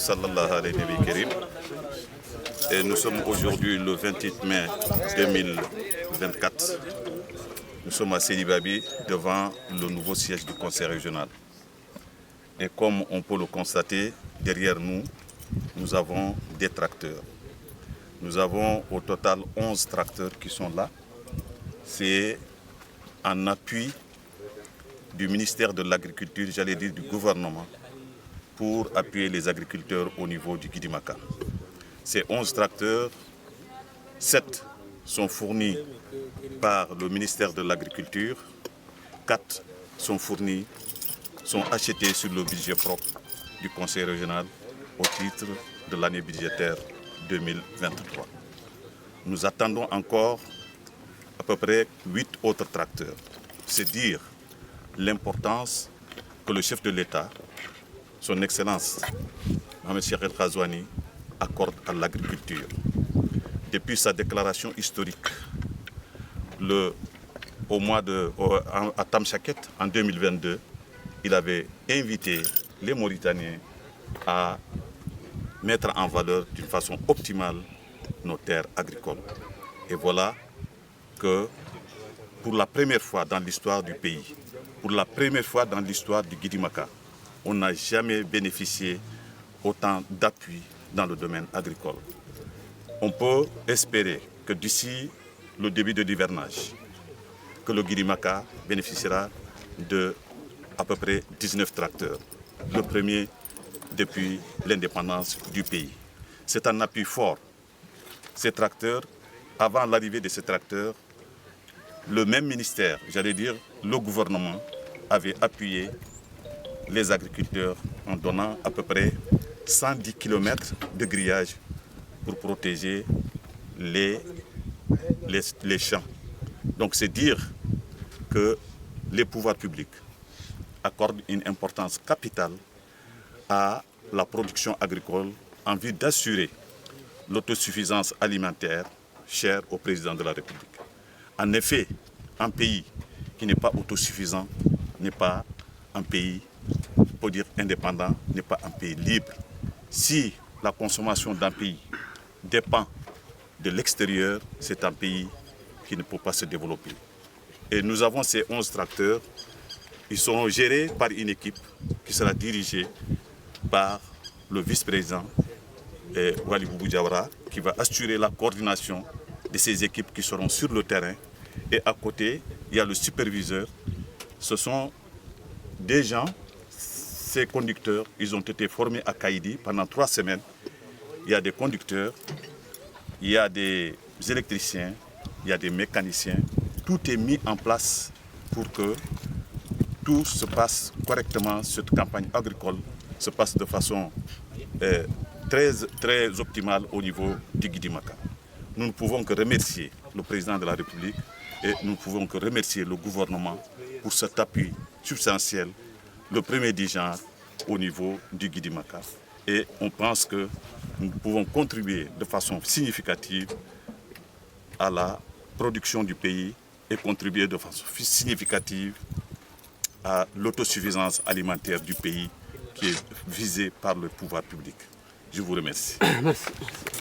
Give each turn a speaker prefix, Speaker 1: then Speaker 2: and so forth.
Speaker 1: sallallahu alayhi wa sallam. Et nous sommes aujourd'hui le 28 mai 2024. Nous sommes à Sédibabi devant le nouveau siège du conseil régional. Et comme on peut le constater, derrière nous, nous avons des tracteurs. Nous avons au total 11 tracteurs qui sont là. C'est en appui du ministère de l'Agriculture, j'allais dire du gouvernement, pour appuyer les agriculteurs au niveau du Guidimaka. Ces 11 tracteurs, 7 sont fournis par le ministère de l'Agriculture, 4 sont achetés sur le budget propre du conseil régional au titre de l'année budgétaire 2023. Nous attendons encore à peu près 8 autres tracteurs. C'est dire l'importance que le chef de l'État, son Excellence Mohamed Cheikh El Ghazouani, accorde à l'agriculture. Depuis sa déclaration historique à Tamchaket en 2022, il avait invité les Mauritaniens à mettre en valeur d'une façon optimale nos terres agricoles. Et voilà que pour la première fois dans l'histoire du pays, pour la première fois dans l'histoire du Guidimaka, on n'a jamais bénéficié autant d'appui dans le domaine agricole. On peut espérer que d'ici le début de l'hivernage, que le Guidimaka bénéficiera de à peu près 19 tracteurs, le premier depuis l'indépendance du pays. C'est un appui fort. Ces tracteurs, avant l'arrivée de ces tracteurs, le même ministère, j'allais dire le gouvernement, avait appuyé les agriculteurs en donnant à peu près 110 km de grillage pour protéger les champs. Donc c'est dire que les pouvoirs publics accordent une importance capitale à la production agricole en vue d'assurer l'autosuffisance alimentaire chère au président de la République. En effet, un pays qui n'est pas autosuffisant n'est pas un pays, pour dire indépendant, n'est pas un pays libre. Si la consommation d'un pays dépend de l'extérieur, c'est un pays qui ne peut pas se développer. Et nous avons ces 11 tracteurs. Ils seront gérés par une équipe qui sera dirigée par le vice-président Wali Boubou Diawara, qui va assurer la coordination de ces équipes qui seront sur le terrain. Et à côté, il y a le superviseur. Ce sont des gens, ces conducteurs, ils ont été formés à Kaïdi pendant 3 semaines. Il y a des conducteurs, il y a des électriciens, il y a des mécaniciens. Tout est mis en place pour que tout se passe correctement, cette campagne agricole se passe de façon très optimale au niveau du Guidimaka. Nous ne pouvons que remercier le président de la République et nous ne pouvons que remercier le gouvernement pour cet appui substantiel, le premier du genre au niveau du Guidimaka. Et on pense que nous pouvons contribuer de façon significative à la production du pays et contribuer de façon significative à l'autosuffisance alimentaire du pays qui est visée par le pouvoir public. Je vous remercie.
Speaker 2: Merci.